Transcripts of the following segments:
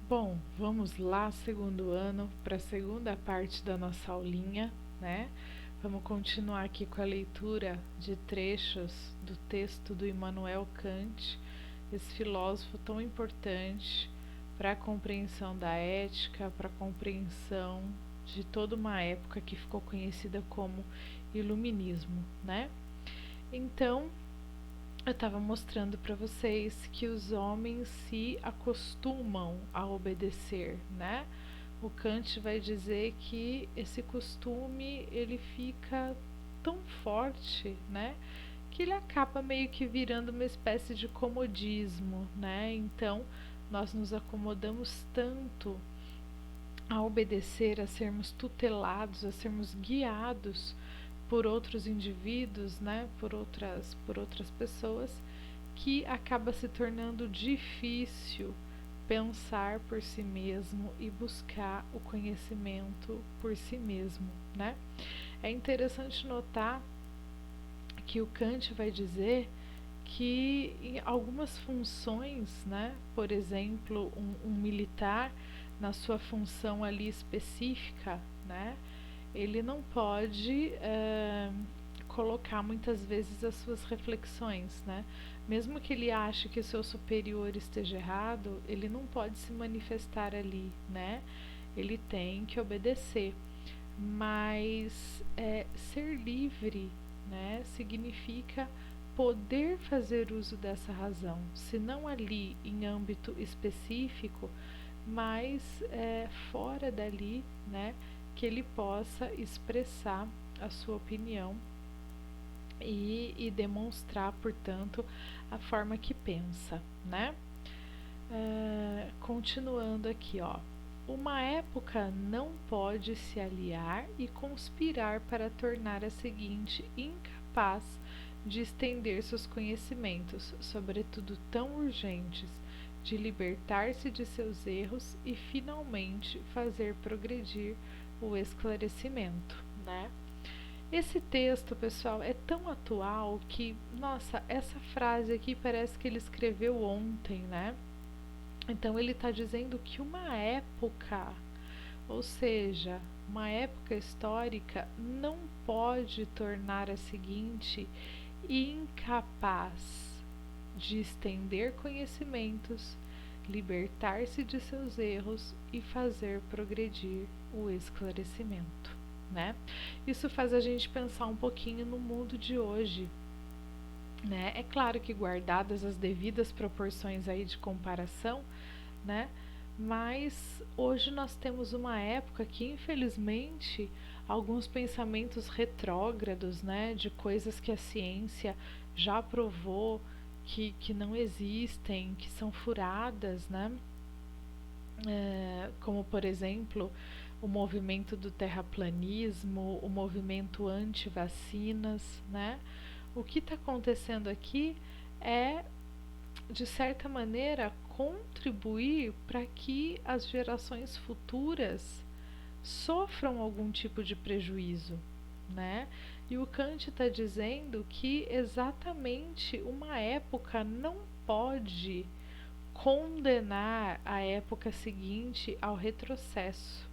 Bom, vamos lá, segundo ano, para a segunda parte da nossa aulinha, né? Vamos continuar aqui com a leitura de trechos do texto do Immanuel Kant, esse filósofo tão importante para a compreensão da ética, para a compreensão de toda uma época que ficou conhecida como Iluminismo, né? Então, eu estava mostrando para vocês que os homens se acostumam a obedecer, né? O Kant vai dizer que esse costume ele fica tão forte, né? Que ele acaba meio que virando uma espécie de comodismo, né? Então, nós nos acomodamos tanto a obedecer, a sermos tutelados, a sermos guiados por outros indivíduos, né, por outras pessoas, que acaba se tornando difícil pensar por si mesmo e buscar o conhecimento por si mesmo, né? É interessante notar que o Kant vai dizer que em algumas funções, né, por exemplo, um militar na sua função ali específica, né, ele não pode colocar muitas vezes as suas reflexões, né? Mesmo que ele ache que o seu superior esteja errado, ele não pode se manifestar ali, né? Ele tem que obedecer. Mas ser livre, né, significa poder fazer uso dessa razão, se não ali em âmbito específico, mas fora dali, né, que ele possa expressar a sua opinião e demonstrar, portanto, a forma que pensa, né? Continuando aqui, ó. Uma época não pode se aliar e conspirar para tornar a seguinte incapaz de estender seus conhecimentos, sobretudo tão urgentes, de libertar-se de seus erros e finalmente fazer progredir o esclarecimento, né? Esse texto, pessoal, é tão atual que, nossa, essa frase aqui parece que ele escreveu ontem, né? Então ele está dizendo que uma época, ou seja, uma época histórica, não pode tornar a seguinte incapaz de estender conhecimentos, libertar-se de seus erros e fazer progredir o esclarecimento, né? Isso faz a gente pensar um pouquinho no mundo de hoje, né? É claro que guardadas as devidas proporções aí de comparação, né? Mas hoje nós temos uma época que, infelizmente, alguns pensamentos retrógrados, né, de coisas que a ciência já provou que não existem, que são furadas, né? Como, por exemplo, o movimento do terraplanismo, o movimento anti-vacinas, né? O que está acontecendo aqui é, de certa maneira, contribuir para que as gerações futuras sofram algum tipo de prejuízo, né? E o Kant está dizendo que exatamente uma época não pode condenar a época seguinte ao retrocesso,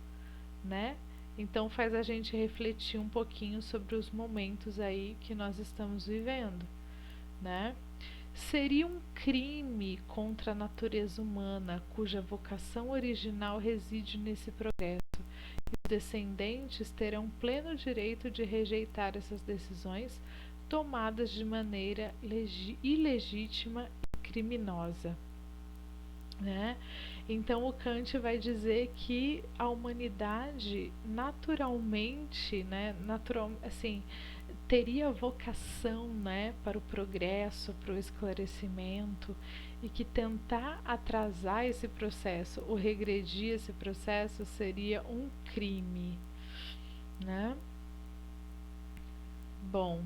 né? Então faz a gente refletir um pouquinho sobre os momentos aí que nós estamos vivendo, né? Seria um crime contra a natureza humana, cuja vocação original reside nesse progresso, e os descendentes terão pleno direito de rejeitar essas decisões tomadas de maneira ilegítima e criminosa, né? Então o Kant vai dizer que a humanidade naturalmente, né, assim, teria vocação, né, para o progresso, para o esclarecimento, e que tentar atrasar esse processo ou regredir esse processo seria um crime, né? Bom,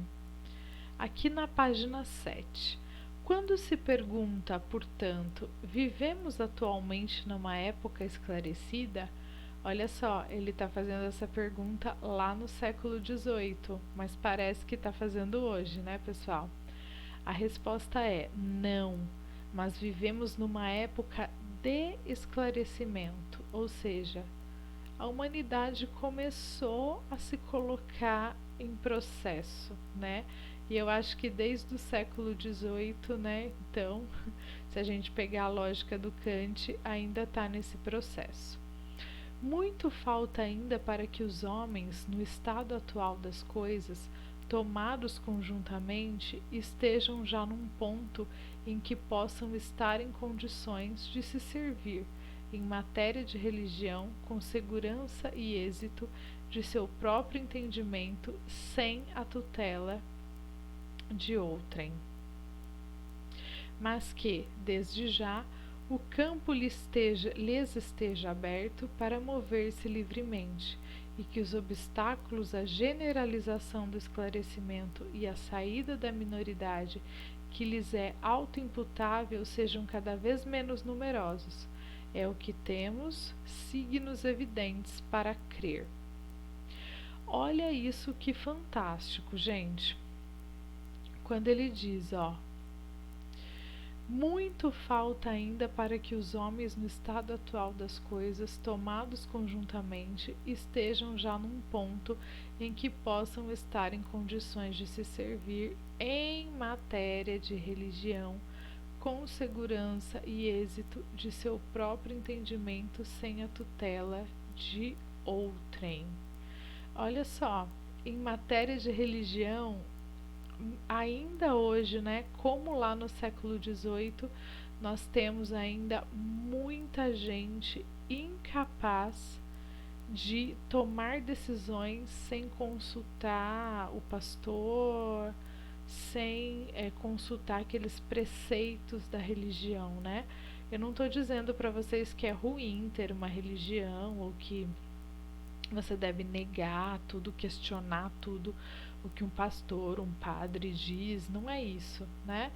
aqui na página 7. Quando se pergunta, portanto, vivemos atualmente numa época esclarecida? Olha só, ele está fazendo essa pergunta lá no século XVIII, mas parece que está fazendo hoje, né, pessoal? A resposta é não, mas vivemos numa época de esclarecimento, ou seja, a humanidade começou a se colocar em processo, né? E eu acho que desde o século XVIII, né? Então, se a gente pegar a lógica do Kant, ainda está nesse processo. Muito falta ainda para que os homens, no estado atual das coisas, tomados conjuntamente, estejam já num ponto em que possam estar em condições de se servir, em matéria de religião, com segurança e êxito de seu próprio entendimento, sem a tutela de outrem. Mas que, desde já, o campo lhes esteja aberto para mover-se livremente, e que os obstáculos à generalização do esclarecimento e à saída da minoridade que lhes é autoimputável sejam cada vez menos numerosos. É o que temos signos evidentes para crer. Olha isso que fantástico, gente. Quando ele diz, muito falta ainda para que os homens no estado atual das coisas, tomados conjuntamente, estejam já num ponto em que possam estar em condições de se servir em matéria de religião, com segurança e êxito de seu próprio entendimento, sem a tutela de outrem. Olha só, em matéria de religião, ainda hoje, né, como lá no século XVIII, nós temos ainda muita gente incapaz de tomar decisões sem consultar o pastor, sem consultar aqueles preceitos da religião, né? Eu não estou dizendo para vocês que é ruim ter uma religião ou que você deve negar tudo, questionar tudo o que um pastor, um padre diz, não é isso, né?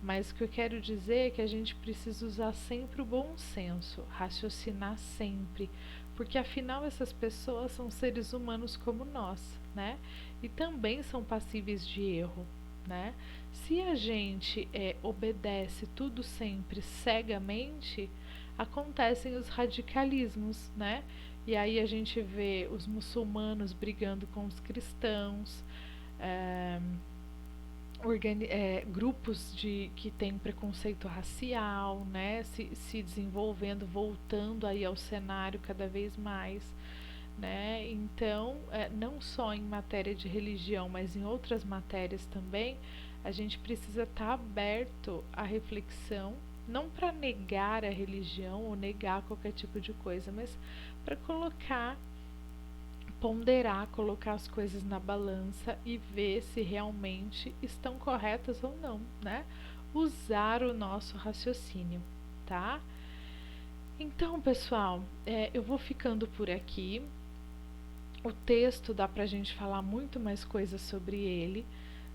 Mas o que eu quero dizer é que a gente precisa usar sempre o bom senso, raciocinar sempre, porque afinal essas pessoas são seres humanos como nós, né? E também são passíveis de erro, né? Se a gente obedece tudo sempre cegamente, acontecem os radicalismos, né? E aí a gente vê os muçulmanos brigando com os cristãos, grupos que têm preconceito racial, né, se desenvolvendo, voltando aí ao cenário cada vez mais, né? Então, não só em matéria de religião, mas em outras matérias também, a gente precisa estar aberto à reflexão, não para negar a religião ou negar qualquer tipo de coisa, mas para ponderar, colocar as coisas na balança e ver se realmente estão corretas ou não, né? Usar o nosso raciocínio, tá? Então, pessoal, eu vou ficando por aqui. O texto dá pra gente falar muito mais coisas sobre ele,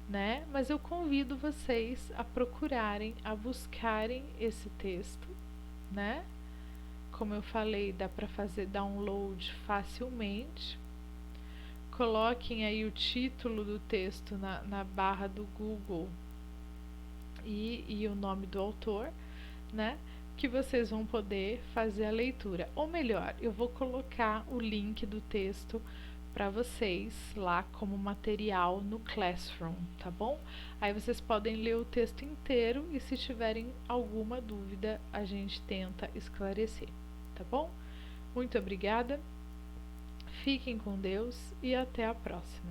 né? Mas eu convido vocês a procurarem, a buscarem esse texto, né? Como eu falei, dá para fazer download facilmente. Coloquem aí o título do texto na barra do Google e o nome do autor, né? Que vocês vão poder fazer a leitura. Ou melhor, eu vou colocar o link do texto para vocês lá como material no Classroom, tá bom? Aí vocês podem ler o texto inteiro e se tiverem alguma dúvida, a gente tenta esclarecer, tá bom? Muito obrigada. Fiquem com Deus e até a próxima.